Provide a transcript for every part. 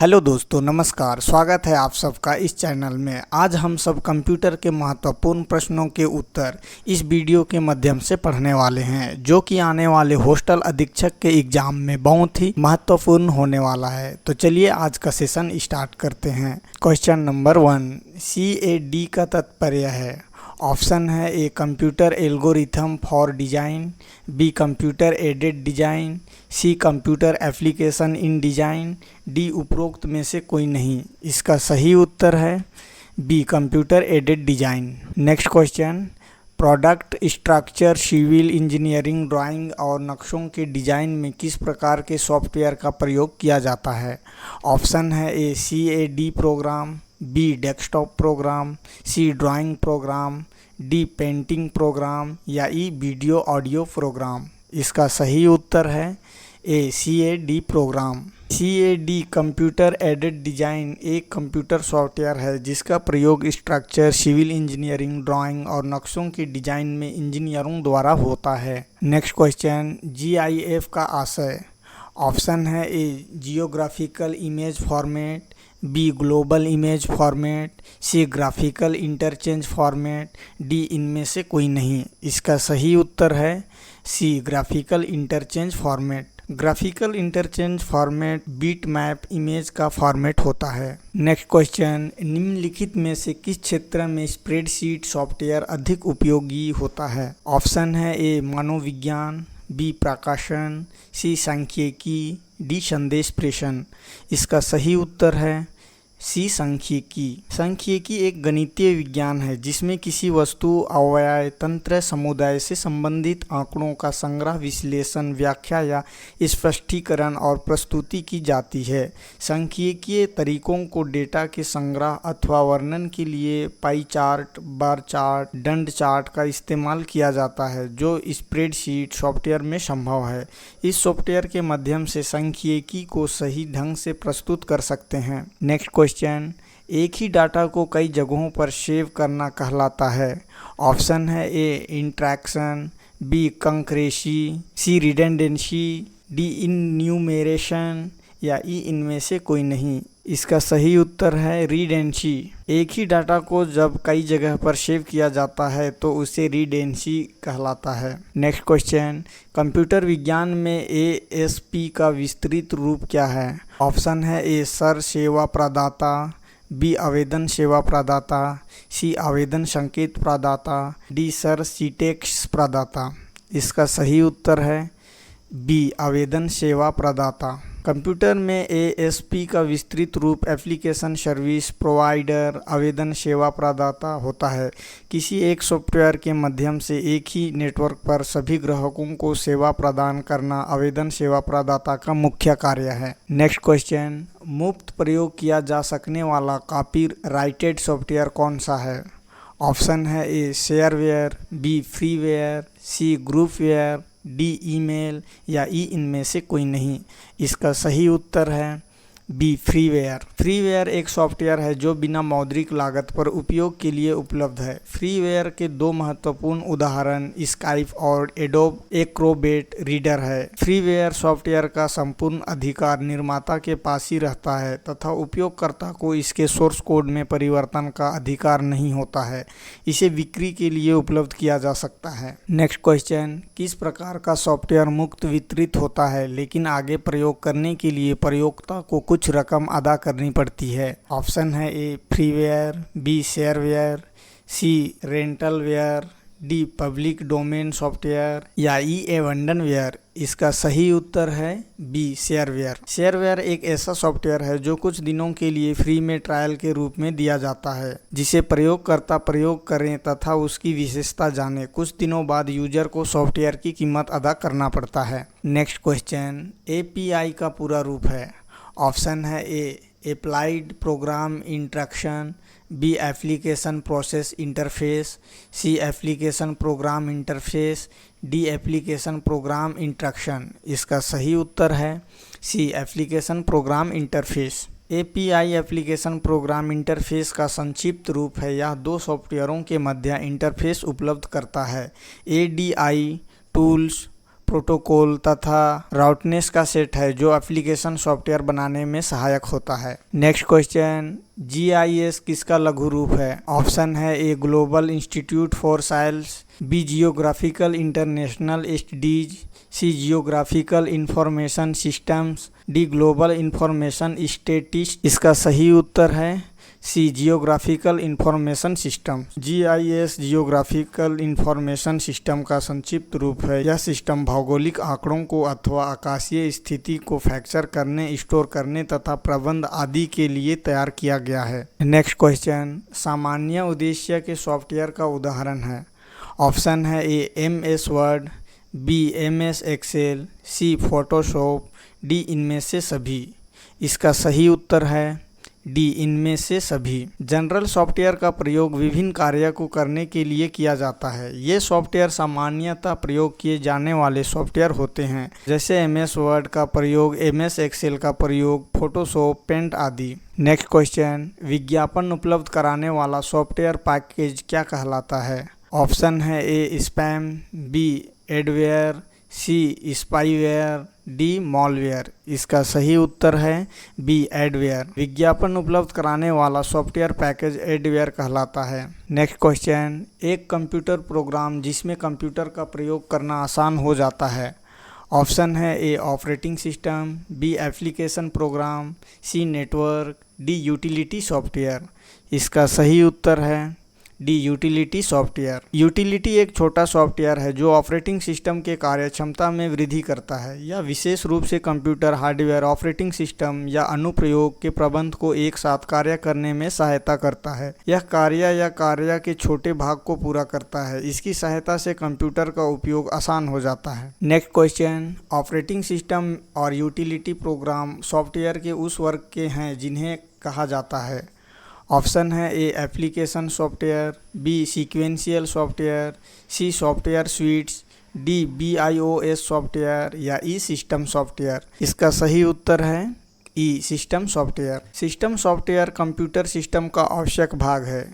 Hello दोस्तों, नमस्कार। स्वागत है आप सबका इस चैनल में। आज हम सब कंप्यूटर के महत्वपूर्ण प्रश्नों के उत्तर इस वीडियो के माध्यम से पढ़ने वाले हैं, जो कि आने वाले हॉस्टल अधीक्षक के एग्जाम में बहुत ही महत्वपूर्ण होने वाला है। तो चलिए आज का सेशन स्टार्ट करते हैं। क्वेश्चन नंबर 1, CAD का तात्पर्य है। ऑप्शन है A computer algorithm for design, B computer aided design, C computer application in design, D उपरोक्त में से कोई नहीं। इसका सही उत्तर है B computer aided design. Next question, product structure civil engineering drawing और नक्शों के डिजाइन में किस प्रकार के सॉफ्टवेयर का प्रयोग किया जाता है। ऑप्शन है A CAD program, B desktop program, C drawing program, D painting program या ई वीडियो ऑडियो प्रोग्राम। इसका सही उत्तर है A CAD program. CAD computer aided design एक कंप्यूटर सॉफ्टवेयर है जिसका प्रयोग स्ट्रक्चर सिविल इंजीनियरिंग ड्राइंग और नक्शों के डिजाइन में इंजीनियरों द्वारा होता है। नेक्स्ट क्वेश्चन, GIF का आशय। ऑप्शन है A geographical image format, B global image format, C graphical interchange format, D इनमें से कोई नहीं। इसका सही उत्तर है C graphical interchange format. Graphical interchange format bit map image का फॉर्मेट होता है। नेक्स्ट क्वेश्चन, निम्नलिखित में से किस क्षेत्र में स्प्रेडशीट सॉफ्टवेयर अधिक उपयोगी होता है। ऑप्शन है ए मनोविज्ञान, बी प्रकाशन, सी सांख्यिकी, डी संदेश प्रेषण। इसका सही उत्तर है सी सांख्यिकी। सांख्यिकी एक गणितीय विज्ञान है जिसमें किसी वस्तु, अवयव, तंत्र, समुदाय से संबंधित आंकड़ों का संग्रह, विश्लेषण, व्याख्या या स्पष्टीकरण और प्रस्तुति की जाती है। सांख्यिकीय तरीकों को डेटा के संग्रह अथवा वर्णन के लिए पाई चार्ट, बार चार्ट, दंड चार्ट का इस्तेमाल किया जाता है, जो स्प्रेडशीट सॉफ्टवेयर में संभव है। इस सॉफ्टवेयर के माध्यम से सांख्यिकी को सही ढंग से प्रस्तुत कर सकते हैं। नेक्स्ट क्वेश्चन, एक ही डाटा को कई जगहों पर सेव करना कहलाता है। ऑप्शन है ए इंट्रैक्शन, बी कंकरेसी, सी रिडंडेंसी, डी इन्यूमरेशन या ई इनमें से कोई नहीं। इसका सही उत्तर है रिडेंसी। एक ही डाटा को जब कई जगह पर सेव किया जाता है तो उसे रिडेंसी कहलाता है। नेक्स्ट क्वेश्चन, कंप्यूटर विज्ञान में ASP का विस्तृत रूप क्या है। ऑप्शन है ए सर सेवा प्रदाता, बी आवेदन सेवा प्रदाता, सी आवेदन संकेत प्रदाता, डी सर सिंटैक्स प्रदाता। इसका सही उत्तर है बी आवेदन सेवा प्रदाता। कंप्यूटर में ASP का विस्तृत रूप एप्लीकेशन सर्विस प्रोवाइडर, आवेदन सेवा प्रदाता होता है। किसी एक सॉफ्टवेयर के माध्यम से एक ही नेटवर्क पर सभी ग्राहकों को सेवा प्रदान करना आवेदन सेवा प्रदाता का मुख्य कार्य है। नेक्स्ट क्वेश्चन, मुफ्त प्रयोग किया जा सकने वाला कॉपीराइटेड सॉफ्टवेयर कौन सा है। ऑप्शन है ए शेयरवेयर, बी फ्रीवेयर, सी ग्रुपवेयर, डी ईमेल या ई इनमें से कोई नहीं। इसका सही उत्तर है बी फ्रीवेयर। फ्रीवेयर एक सॉफ्टवेयर है जो बिना मौद्रिक लागत पर उपयोग के लिए उपलब्ध है। फ्रीवेयर के दो महत्वपूर्ण उदाहरण स्काइप और एडोब एक्रोबेट रीडर है। फ्रीवेयर सॉफ्टवेयर का संपूर्ण अधिकार निर्माता के पास ही रहता है तथा उपयोगकर्ता को इसके सोर्स कोड में परिवर्तन का अधिकार नहीं होता है। इसे बिक्री के लिए उपलब्ध किया जा सकता है। नेक्स्ट क्वेश्चन, किस प्रकार का सॉफ्टवेयर मुफ्त वितरित होता है लेकिन आगे प्रयोग करने के लिए प्रयोक्ता को कुछ रकम अदा करनी पड़ती है। ऑप्शन है ए फ्रीवेयर, बी शेयरवेयर, सी रेंटलवेयर, डी पब्लिक डोमेन सॉफ्टवेयर या ई एबंडनवेयर। इसका सही उत्तर है बी शेयरवेयर। शेयरवेयर एक ऐसा सॉफ्टवेयर है जो कुछ दिनों के लिए फ्री में ट्रायल के रूप में दिया जाता है, जिसे प्रयोगकर्ता प्रयोग करें तथा उसकी विशेषता जाने। कुछ दिनों बाद यूजर को सॉफ्टवेयर की कीमत अदा करना पड़ता है। नेक्स्ट क्वेश्चन, API का पूरा रूप है। ऑप्शन है A applied program instruction, B application process interface, C application program interface, D application program instruction. इसका सही उत्तर है C application program interface. API application program interface का संक्षिप्त रूप है। यह दो सॉफ्टवेयरों के मध्य इंटरफेस उपलब्ध करता है। ADI टूल्स प्रोटोकॉल तथा राउटनेस का सेट है जो एप्लीकेशन सॉफ्टवेयर बनाने में सहायक होता है। नेक्स्ट क्वेश्चन, GIS किसका लघु रूप है? ऑप्शन है A global institute for science, B geographical international studies, C geographical information systems, D global information statistics. इसका सही उत्तर है C geographical information system. GIS geographical information system का संक्षिप्त रूप है। यह सिस्टम भौगोलिक आंकड़ों को अथवा आकाशीय स्थिति को फैक्चर करने, स्टोर करने तथा प्रबंध आदि के लिए तैयार किया गया है। नेक्स्ट क्वेश्चन, सामान्य उद्देश्य के सॉफ्टवेयर का उदाहरण है। ऑप्शन है A MS word, B MS excel, C Photoshop, D इनमें से सभी। इसका सही उत्तर है डी इनमें से सभी। जनरल सॉफ्टवेयर का प्रयोग विभिन्न कार्य को करने के लिए किया जाता है। ये सॉफ्टवेयर सामान्यतः प्रयोग किए जाने वाले सॉफ्टवेयर होते हैं, जैसे MS वर्ड का प्रयोग, MS एक्सेल का प्रयोग, फोटोशॉप, पेंट आदि। नेक्स्ट क्वेश्चन, विज्ञापन उपलब्ध कराने वाला सॉफ्टवेयर पैकेज क्या कहलाता है? ऑप्शन है ए स्पैम, बी एडवेयर, सी स्पाईवेयर, डी मॉलवेयर। इसका सही उत्तर है बी एडवेयर। विज्ञापन उपलब्ध कराने वाला सॉफ्टवेयर पैकेज एडवेयर कहलाता है। नेक्स्ट क्वेश्चन, एक कंप्यूटर प्रोग्राम जिसमें कंप्यूटर का प्रयोग करना आसान हो जाता है। ऑप्शन है A operating system, B application program, C network, D utility software. इसका सही उत्तर है डी यूटिलिटी सॉफ्टवेयर। यूटिलिटी एक छोटा सॉफ्टवेयर है जो ऑपरेटिंग सिस्टम के कार्यक्षमता में वृद्धि करता है। यह विशेष रूप से कंप्यूटर हार्डवेयर, ऑपरेटिंग सिस्टम या अनुप्रयोग के प्रबंध को एक साथ कार्य करने में सहायता करता है। यह कार्य के छोटे भाग को पूरा करता है। इसकी सहायता से कंप्यूटर का उपयोग आसान हो जाता है। नेक्स्ट क्वेश्चन, ऑपरेटिंग सिस्टम और यूटिलिटी प्रोग्राम सॉफ्टवेयर के उस वर्ग के हैं जिन्हें कहा जाता है। ऑप्शन है A application software, B sequential software, C software suites, D BIOS software या ई सिस्टम सॉफ्टवेयर। इसका सही उत्तर है E system software. System software computer system का आवश्यक भाग है।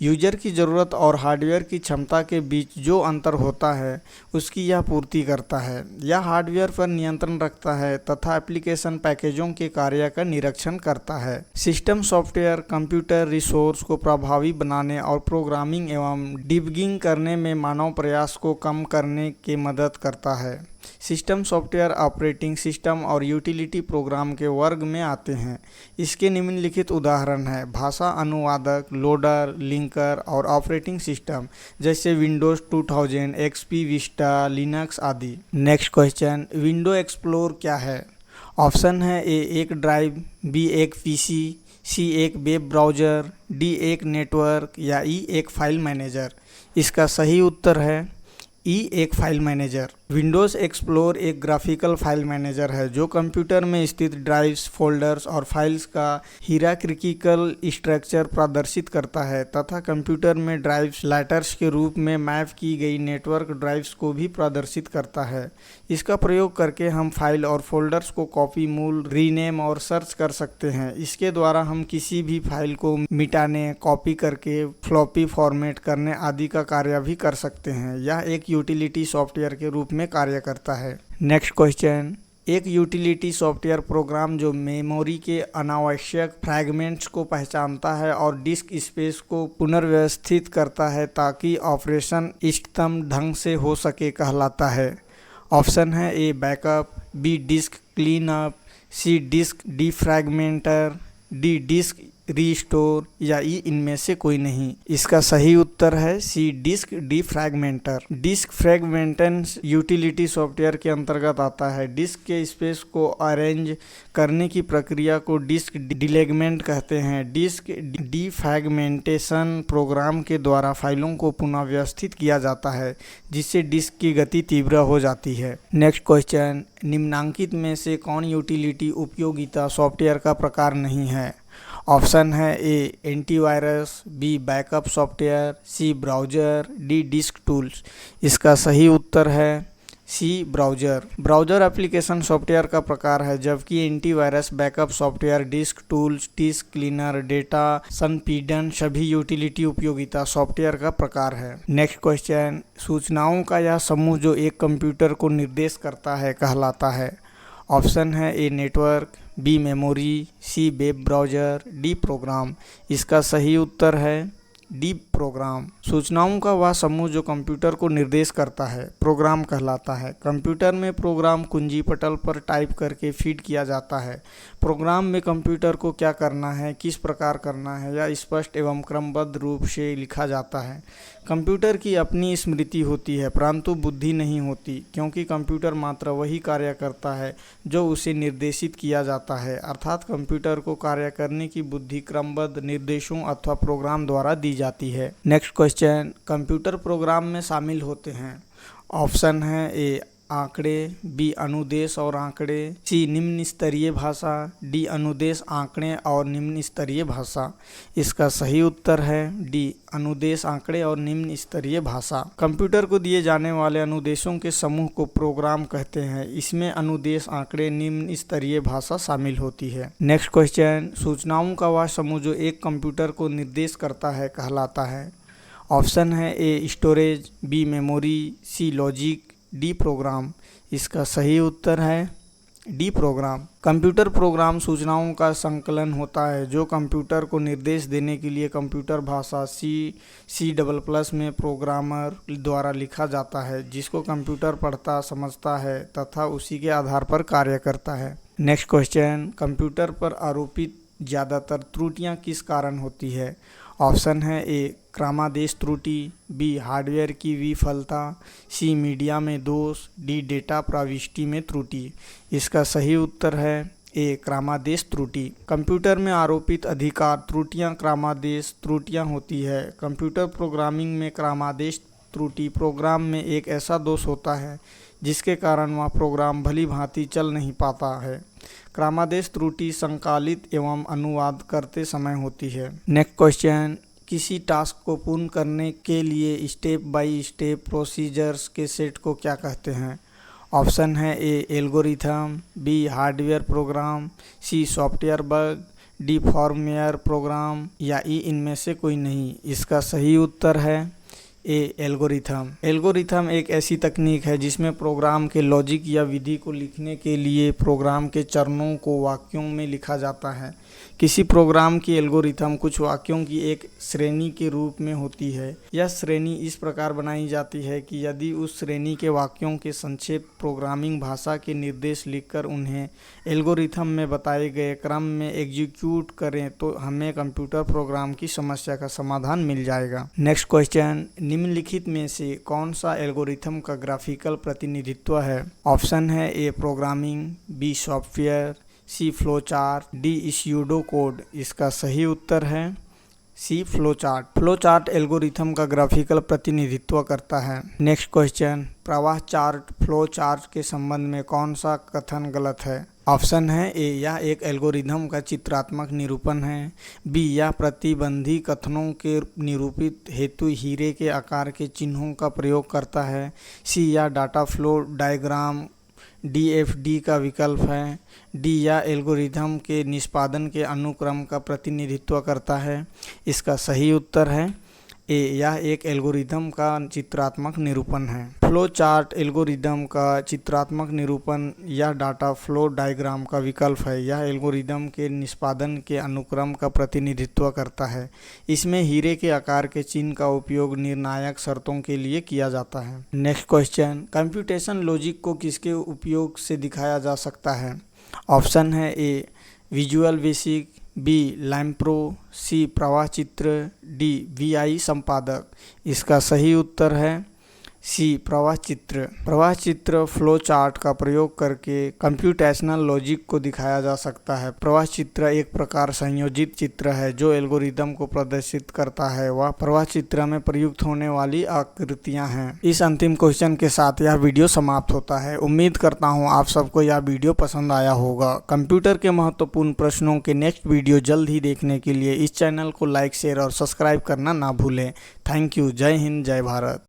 यूजर की ज़रूरत और हार्डवेयर की क्षमता के बीच जो अंतर होता है उसकी यह पूर्ति करता है। यह हार्डवेयर पर नियंत्रण रखता है तथा एप्लीकेशन पैकेजों के कार्य का निरीक्षण करता है। सिस्टम सॉफ्टवेयर कंप्यूटर रिसोर्स को प्रभावी बनाने और प्रोग्रामिंग एवं डिबगिंग करने में मानव प्रयास को कम करने की मदद करता है। सिस्टम सॉफ्टवेयर ऑपरेटिंग सिस्टम और यूटिलिटी प्रोग्राम के वर्ग में आते हैं। इसके निम्नलिखित उदाहरण हैं भाषा अनुवादक, लोडर, लिंकर और ऑपरेटिंग सिस्टम जैसे विंडोज़ 2000, XP, विस्टा, लिनक्स आदि। नेक्स्ट क्वेश्चन, विंडो एक्सप्लोर क्या है? ऑप्शन है ए एक ड्राइव, बी एक PC, सी एक वेब ब्राउज़र, डी एक नेटवर्क या ई एक फाइल मैनेजर। इसका सही उत्तर है ई एक फाइल मैनेजर। विंडोज़ एक्सप्लोर एक ग्राफिकल फाइल मैनेजर है जो कंप्यूटर में स्थित ड्राइव्स, फोल्डर्स और फाइल्स का हिरार्किकल स्ट्रक्चर प्रदर्शित करता है तथा कंप्यूटर में ड्राइव्स लैडर्स के रूप में मैप की गई नेटवर्क ड्राइव्स को भी प्रदर्शित करता है। इसका प्रयोग करके हम फाइल और फोल्डर्स को कॉपी, मूव, रीनेम और सर्च कर सकते हैं। इसके द्वारा हम किसी भी फाइल को मिटाने, कॉपी करके फ्लॉपी फॉर्मेट करने आदि का कार्य भी कर सकते हैं। यह एक यूटिलिटी सॉफ्टवेयर के रूप में कार्य करता है। नेक्स्ट क्वेश्चन, एक यूटिलिटी सॉफ्टवेयर प्रोग्राम जो मेमोरी के अनावश्यक फ्रैगमेंट्स को पहचानता है और डिस्क स्पेस को पुनर्व्यवस्थित करता है ताकि ऑपरेशन इष्टतम ढंग से हो सके कहलाता है। ऑप्शन है A backup, B disk cleanup, C disk defragmenter, D disk restore या ई इनमें से कोई नहीं। इसका सही उत्तर है C disk defragmenter. Disk fragmenters utility software के अंतर्गत आता है। डिस्क के स्पेस को अरेंज करने की प्रक्रिया को डिस्क डिलेगमेंट कहते हैं। डिस्क डिफ्रैगमेंटेशन प्रोग्राम के द्वारा फाइलों को पुनः व्यवस्थित किया जाता है जिससे डिस्क की गति तीव्र हो जाती है। नेक्स्ट क्वेश्चन, निम्नांकित में से कौन यूटिलिटी उपयोगिता सॉफ्टवेयर का प्रकार नहीं है? ऑप्शन है A antivirus, B backup software, C browser, D disk tools. इसका सही उत्तर है C browser. Browser application software का प्रकार है, जबकि antivirus, backup software, disk tools, disk cleaner, data संपीड़न सभी यूटिलिटी उपयोगिता सॉफ्टवेयर का प्रकार है। नेक्स्ट क्वेश्चन, सूचनाओं का यह समूह जो एक कंप्यूटर को निर्देश करता है कहलाता है। ऑप्शन है a network, B memory, C web browser, D program. इसका सही उत्तर है डी प्रोग्राम। सूचनाओं का वह समूह जो कंप्यूटर को निर्देश करता है प्रोग्राम कहलाता है। कंप्यूटर में प्रोग्राम कुंजी पटल पर टाइप करके फीड किया जाता है। प्रोग्राम में कंप्यूटर को क्या करना है, किस प्रकार करना है, या स्पष्ट एवं क्रमबद्ध रूप से लिखा जाता है। कंप्यूटर की अपनी स्मृति होती है परंतु बुद्धि नहीं होती, क्योंकि कंप्यूटर मात्र वही कार्य करता है जो उसे निर्देशित किया जाता है, अर्थात कंप्यूटर को कार्य करने की बुद्धि क्रमबद्ध निर्देशों अथवा प्रोग्राम द्वारा दी जाती है। नेक्स्ट क्वेश्चन, कंप्यूटर प्रोग्राम में शामिल होते हैं। ऑप्शन है ए आंकड़े, बी अनुदेश और आंकड़े, सी निम्न स्तरीय भाषा, डी अनुदेश, आंकड़े और निम्न स्तरीय भाषा। इसका सही उत्तर है डी अनुदेश, आंकड़े और निम्न स्तरीय भाषा। कंप्यूटर को दिए जाने वाले अनुदेशों के समूह को प्रोग्राम कहते हैं। इसमें अनुदेश, आंकड़े, निम्न स्तरीय भाषा शामिल होती है। नेक्स्ट क्वेश्चन, सूचनाओं का वह समूह जो एक कंप्यूटर को निर्देश करता है कहलाता है। ऑप्शन है A storage, B memory, C logic, D program. इसका सही उत्तर है डी प्रोग्राम। कंप्यूटर प्रोग्राम सूचनाओं का संकलन होता है जो कंप्यूटर को निर्देश देने के लिए कंप्यूटर भाषा C++ में प्रोग्रामर द्वारा लिखा जाता है, जिसको कंप्यूटर पढ़ता समझता है तथा उसी के आधार पर कार्य करता है। नेक्स्ट क्वेश्चन, कंप्यूटर पर आरोपित ज़्यादातर त्रुटियां किस कारण होती है। ऑप्शन है ए क्रमादेश त्रुटि, बी हार्डवेयर की विफलता, सी मीडिया में दोष, डी डेटा प्रविष्टि में त्रुटि। इसका सही उत्तर है ए क्रमादेश त्रुटि। कंप्यूटर में आरोपित अधिकार त्रुटियां क्रमादेश त्रुटियां होती है। कंप्यूटर प्रोग्रामिंग में क्रमादेश त्रुटि प्रोग्राम में एक ऐसा दोष होता है जिसके कारण वह प्रोग्राम भली भांति चल नहीं पाता है। क्रमादेश त्रुटि संकलित एवं अनुवाद करते समय होती है। नेक्स्ट क्वेश्चन, किसी टास्क को पूर्ण करने के लिए स्टेप बाय स्टेप प्रोसीजर्स के सेट को क्या कहते हैं। ऑप्शन है A algorithm, B hardware program, C software bug, D firmware program, या ई इनमें से कोई नहीं। इसका सही उत्तर है ए एल्गोरिथम। एल्गोरिथम एक ऐसी तकनीक है जिसमें प्रोग्राम के लॉजिक या विधि को लिखने के लिए प्रोग्राम के चरणों को वाक्यों में लिखा जाता है। किसी प्रोग्राम की एल्गोरिथम कुछ वाक्यों की एक श्रेणी के रूप में होती है। यह श्रेणी इस प्रकार बनाई जाती है कि यदि उस श्रेणी के वाक्यों के संक्षेप प्रोग्रामिंग भाषा के निर्देश लिखकर उन्हें एल्गोरिथम में बताए गए क्रम में एग्जीक्यूट करें तो हमें कंप्यूटर प्रोग्राम की समस्या का समाधान मिल जाएगा। नेक्स्ट क्वेश्चन, निम्नलिखित में से कौन सा एल्गोरिथम का ग्राफिकल प्रतिनिधित्व है। ऑप्शन है A programming, B software, C flowchart, D pseudo code. इसका सही उत्तर है सी फ्लोचार्ट। फ्लोचार्ट एल्गोरिथम का ग्राफिकल प्रतिनिधित्व करता है। नेक्स्ट क्वेश्चन, प्रवाह चार्ट फ्लो चार्ट के संबंध में कौन सा कथन गलत है। ऑप्शन है ए यह एक एल्गोरिथम का चित्रात्मक निरूपण है, बी यह प्रतिबंधी कथनों के निरूपित हेतु हीरे के आकार के चिन्हों का प्रयोग करता है, सी यह डाटा फ्लो डायग्राम DFD का विकल्प है, डी या एल्गोरिथम के निष्पादन के अनुक्रम का प्रतिनिधित्व करता है। इसका सही उत्तर है ए यह एक एल्गोरिथम का चित्रात्मक निरूपण है। फ्लो चार्ट एल्गोरिथम का चित्रात्मक निरूपण या डाटा फ्लो डायग्राम का विकल्प है। यह एल्गोरिथम के निष्पादन के अनुक्रम का प्रतिनिधित्व करता है। इसमें हीरे के आकार के चिन्ह का उपयोग निर्णायक शर्तों के लिए किया जाता है। नेक्स्ट क्वेश्चन, कंप्यूटेशन लॉजिक को किसके उपयोग से दिखाया जा सकता है। ऑप्शन है ए विजुअल बेसिक, बी लैम्प्रो, सी प्रवाह चित्र, डी VI संपादक। इसका सही उत्तर है सी प्रवाह चित्र। प्रवाह चित्र फ्लो चार्ट का प्रयोग करके कंप्यूटेशनल लॉजिक को दिखाया जा सकता है। प्रवाह चित्र एक प्रकार संयोजित चित्र है जो एल्गोरिदम को प्रदर्शित करता है। वह प्रवाह चित्र में प्रयुक्त होने वाली आकृतियां हैं। इस अंतिम क्वेश्चन के साथ यह वीडियो समाप्त होता है। उम्मीद करता हूं आप सबको यह वीडियो पसंद आया होगा। कंप्यूटर के महत्वपूर्ण प्रश्नों के नेक्स्ट वीडियो जल्द ही देखने के लिए इस चैनल को लाइक, शेयर और सब्सक्राइब करना ना भूलें। Thank you. जय हिंद, जय भारत।